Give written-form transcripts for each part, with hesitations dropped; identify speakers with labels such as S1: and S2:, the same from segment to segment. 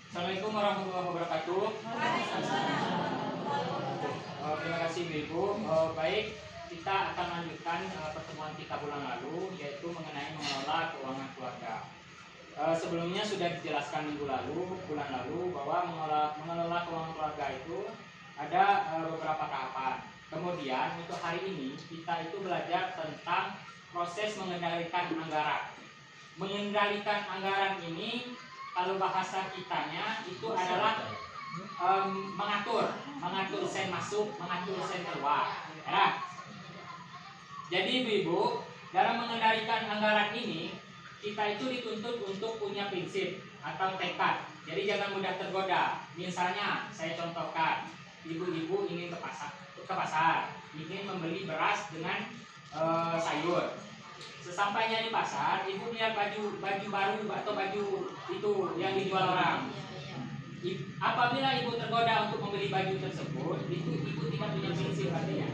S1: Assalamualaikum warahmatullahi wabarakatuh. Terima kasih Ibu. Baik, kita akan lanjutkan pertemuan kita bulan lalu, yaitu mengenai mengelola keuangan keluarga. Sebelumnya sudah dijelaskan bulan lalu bahwa mengelola keuangan keluarga itu ada beberapa tahapan. Kemudian untuk hari ini kita itu belajar tentang proses mengendalikan anggaran. Mengendalikan anggaran ini, kalau bahasa kitanya itu adalah mengatur sen masuk, mengatur sen keluar. Ya. Jadi Ibu, dalam mengendalikan anggaran ini kita itu dituntut untuk punya prinsip atau tekad. Jadi jangan mudah tergoda. Misalnya saya contohkan, ibu-ibu ingin ke pasar, ingin membeli beras dengan sayur. Sesampainya di pasar, ibu lihat baju baru atau baju itu yang dijual orang. Apabila ibu tergoda untuk membeli baju tersebut, itu ibu tidak punya prinsip artinya.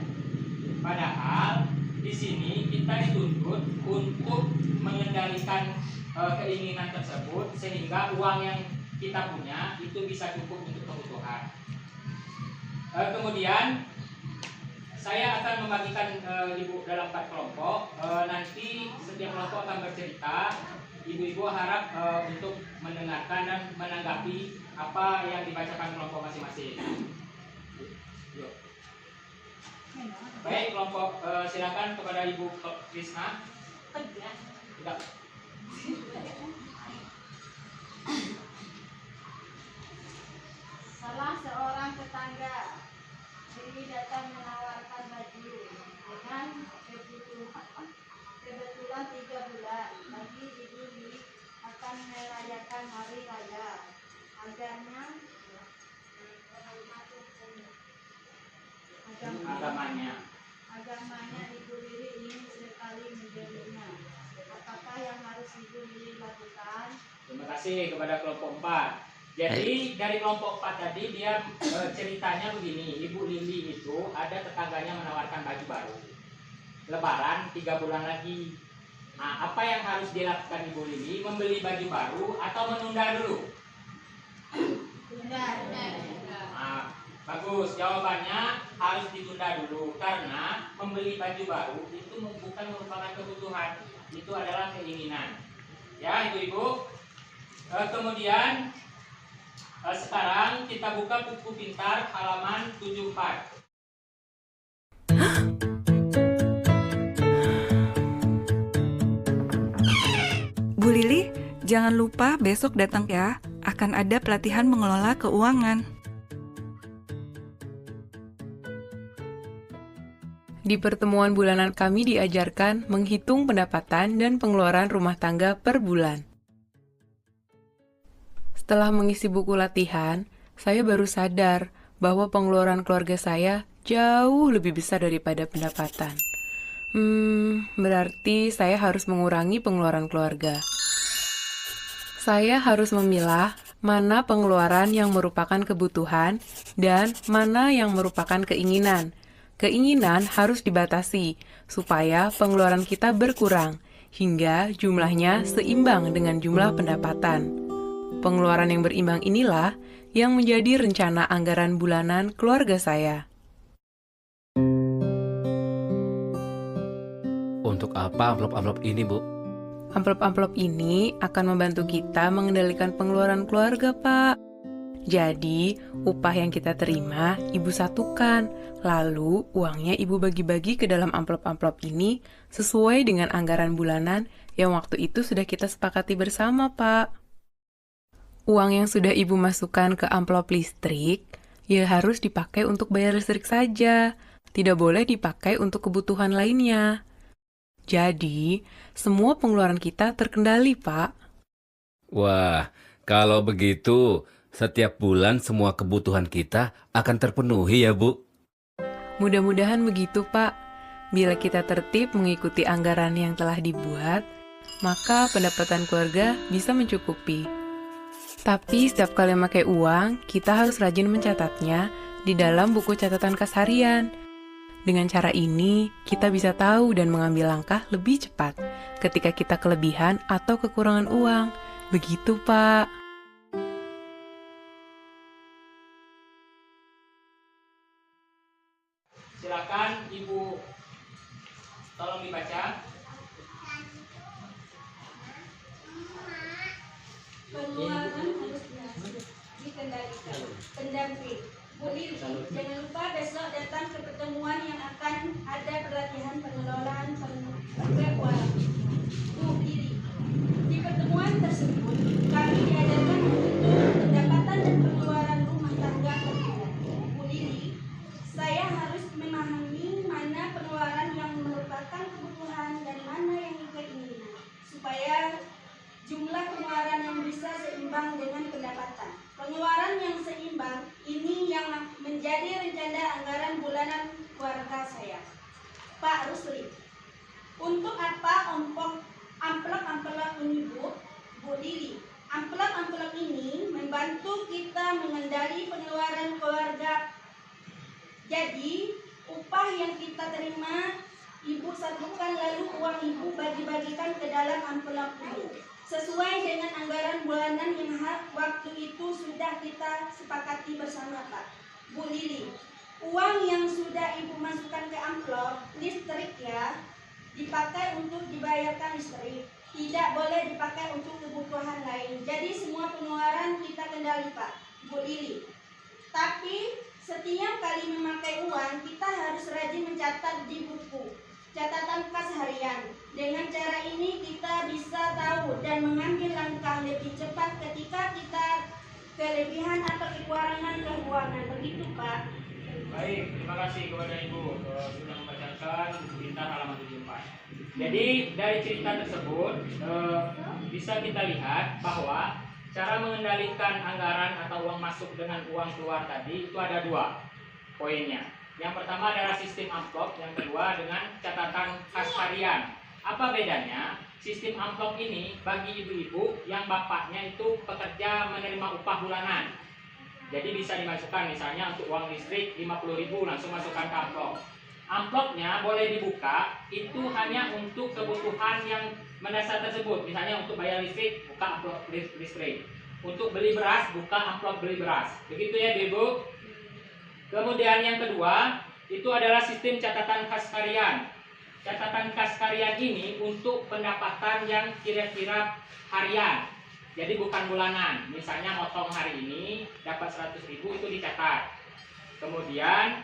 S1: Padahal di sini kita dituntut untuk mengendalikan keinginan tersebut sehingga uang yang kita punya itu bisa cukup untuk kebutuhan. Kemudian saya akan membagikan ibu dalam 4 kelompok. Nanti setiap kelompok akan bercerita. Ibu-ibu harap untuk mendengarkan dan menanggapi apa yang dibacakan kelompok masing-masing. Baik, kelompok silakan kepada Ibu Krisna. Tidak.
S2: Salah seorang tetangga Dewi datang menawarkan baju dengan kebetulan 3 bulan lagi ibu Dewi akan merayakan hari raya. Agamanya ibu Dewi ingin sekali menjadinya. Apakah yang harus ibu Dewi lakukan?
S1: Terima kasih kepada kelompok 4. Jadi dari kelompok 4 tadi dia ceritanya begini, Ibu Lili itu ada tetangganya menawarkan baju baru. Lebaran 3 bulan lagi. Nah, apa yang harus dilakukan Ibu Lili? Membeli baju baru atau menunda dulu?
S2: Tunda.
S1: Nah, bagus, jawabannya harus ditunda dulu karena membeli baju baru itu bukan merupakan kebutuhan, itu adalah keinginan. Ya, Ibu-ibu. Kemudian sekarang kita buka buku pintar halaman 74.
S3: Bu Lili, jangan lupa besok datang ya. Akan ada pelatihan mengelola keuangan.
S4: Di pertemuan bulanan kami diajarkan menghitung pendapatan dan pengeluaran rumah tangga per bulan. Setelah mengisi buku latihan, saya baru sadar bahwa pengeluaran keluarga saya jauh lebih besar daripada pendapatan. Berarti saya harus mengurangi pengeluaran keluarga. Saya harus memilah mana pengeluaran yang merupakan kebutuhan dan mana yang merupakan keinginan. Keinginan harus dibatasi supaya pengeluaran kita berkurang hingga jumlahnya seimbang dengan jumlah pendapatan. Pengeluaran yang berimbang inilah yang menjadi rencana anggaran bulanan keluarga saya.
S5: Untuk apa amplop-amplop ini, Bu?
S4: Amplop-amplop ini akan membantu kita mengendalikan pengeluaran keluarga, Pak. Jadi, upah yang kita terima, Ibu satukan. Lalu, uangnya Ibu bagi-bagi ke dalam amplop-amplop ini sesuai dengan anggaran bulanan yang waktu itu sudah kita sepakati bersama, Pak. Uang yang sudah Ibu masukkan ke amplop listrik, ya harus dipakai untuk bayar listrik saja. Tidak boleh dipakai untuk kebutuhan lainnya. Jadi, semua pengeluaran kita terkendali, Pak.
S5: Wah, kalau begitu, setiap bulan semua kebutuhan kita akan terpenuhi ya, Bu?
S4: Mudah-mudahan begitu, Pak. Bila kita tertib mengikuti anggaran yang telah dibuat, maka pendapatan keluarga bisa mencukupi. Tapi setiap kali memakai uang, kita harus rajin mencatatnya di dalam buku catatan kas harian. Dengan cara ini, kita bisa tahu dan mengambil langkah lebih cepat ketika kita kelebihan atau kekurangan uang. Begitu, Pak.
S1: Silakan Ibu tolong dibaca.
S2: Pengeluaran harus dikendalikan. Pendamping Bu Lili, jangan lupa besok datang ke pertemuan yang akan ada pelatihan pengelolaan keuangan. Bu Lili, di pertemuan tersebut kami diajarkan untuk pendapatan dan pengeluaran rumah tangga per bulan. Bu Lili, saya harus memahami mana pengeluaran yang merupakan kebutuhan dan mana yang keinginan, supaya jumlah pengeluaran yang bisa seimbang dengan pendapatan. Pengeluaran yang seimbang ini yang menjadi rencana anggaran bulanan keluarga saya. Pak Rusli, untuk apa amplop ini Bu Lili? Amplop ini membantu kita mengendali pengeluaran keluarga. Jadi, upah yang kita terima Ibu satukan, lalu uang Ibu bagi-bagikan ke dalam amplop ini, sesuai dengan anggaran bulanan yang waktu itu sudah kita sepakati bersama, Pak. Bu Lili, uang yang sudah Ibu masukkan ke amplop listrik ya, dipakai untuk dibayarkan listrik, tidak boleh dipakai untuk kebutuhan lain. Jadi semua pengeluaran kita kendali, Pak. Bu Lili, tapi setiap kali memakai uang kita harus rajin mencatat di buku catatan kas harian. Dengan cara ini kita bisa tahu dan mengambil langkah lebih cepat ketika kita kelebihan atau kekurangan keuangan. Begitu, Pak.
S1: Baik, terima kasih kepada Ibu sudah membacakan buku pintar halaman 74. Jadi dari cerita tersebut bisa kita lihat bahwa cara mengendalikan anggaran atau uang masuk dengan uang keluar tadi itu ada dua poinnya. Yang pertama adalah sistem amplop, yang kedua dengan catatan kas harian. Apa bedanya? Sistem amplop ini bagi ibu-ibu yang bapaknya itu pekerja menerima upah bulanan. Jadi bisa dimasukkan misalnya untuk uang listrik 50.000 langsung masukkan ke amplop. Amplopnya boleh dibuka itu hanya untuk kebutuhan yang mendasar tersebut. Misalnya untuk bayar listrik, buka amplop listrik. Untuk beli beras, buka amplop beli beras. Begitu ya Ibu. Kemudian yang kedua, itu adalah sistem catatan kas harian. Catatan kas harian ini untuk pendapatan yang kira-kira harian. Jadi bukan bulanan. Misalnya motong hari ini dapat 100.000 itu dicatat. Kemudian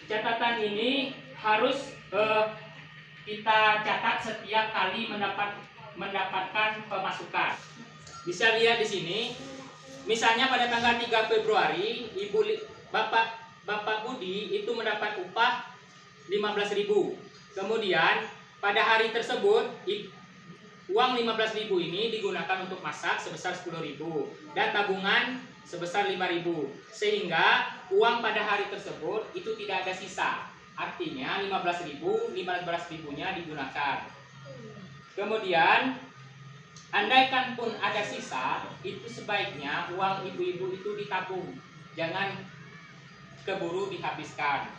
S1: catatan ini harus kita catat setiap kali mendapatkan pemasukan. Bisa lihat di sini. Misalnya pada tanggal 3 Februari, Bapak Budi itu mendapat upah 15.000. Kemudian pada hari tersebut uang 15.000 ini digunakan untuk masak sebesar 10.000 dan tabungan sebesar 5.000. Sehingga uang pada hari tersebut itu tidak ada sisa. Artinya 15.000-nya digunakan. Kemudian andaikan pun ada sisa, itu sebaiknya uang ibu-ibu itu ditabung, jangan keburu dihabiskan.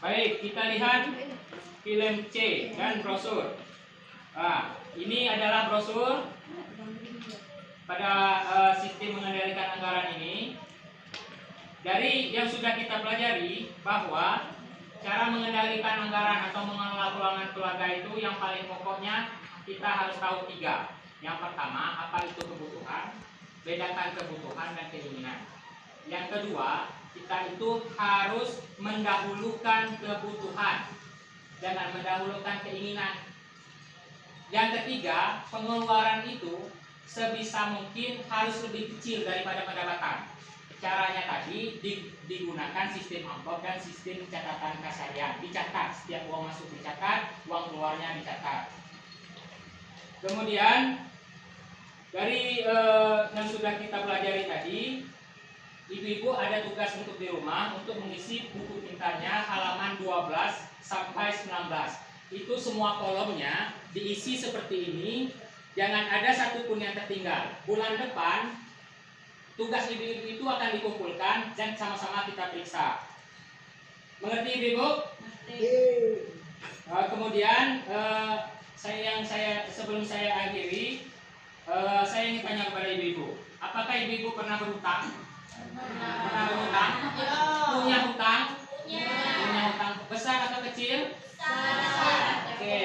S1: Baik, kita lihat film C dan brosur. Nah, ini adalah brosur pada sistem mengendalikan anggaran ini. Dari yang sudah kita pelajari bahwa cara mengendalikan anggaran atau mengelola keuangan keluarga itu yang paling pokoknya kita harus tahu 3. Yang pertama, apa itu kebutuhan? Bedakan kebutuhan dan keinginan. Yang kedua, kita itu harus mendahulukan kebutuhan, jangan mendahulukan keinginan. Yang ketiga, pengeluaran itu sebisa mungkin harus lebih kecil daripada pendapatan. Caranya tadi digunakan sistem amplop dan sistem catatan kas harian. Dicatat, setiap uang masuk dicatat, uang keluarnya dicatat. Kemudian dari yang sudah kita pelajari tadi, ibu-ibu ada tugas untuk di rumah untuk mengisi buku pintarnya halaman 12 sampai 19. Itu semua kolomnya diisi seperti ini, jangan ada satupun yang tertinggal. Bulan depan tugas ibu-ibu itu akan dikumpulkan dan sama-sama kita periksa. Mengerti ibu-ibu? Kemudian sebelum saya akhiri, saya ingin tanya kepada ibu-ibu, apakah ibu-ibu pernah berhutang? Pernah berhutang? Punya hutang? Punya hutang besar atau kecil? Oke,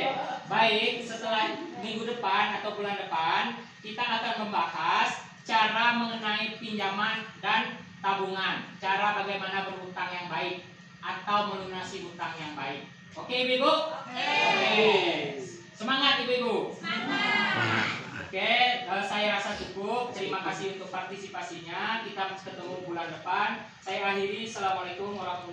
S1: baik. Setelah minggu depan atau bulan depan, kita akan membahas cara mengenai pinjaman dan tabungan, cara bagaimana berhutang yang baik atau melunasi hutang yang baik. Oke, Ibu? Oke. Semangat Ibu-ibu. Oke, saya rasa cukup. Terima kasih untuk partisipasinya. Kita ketemu bulan depan. Saya akhiri. Assalamualaikum warahmatullahi wabarakatuh.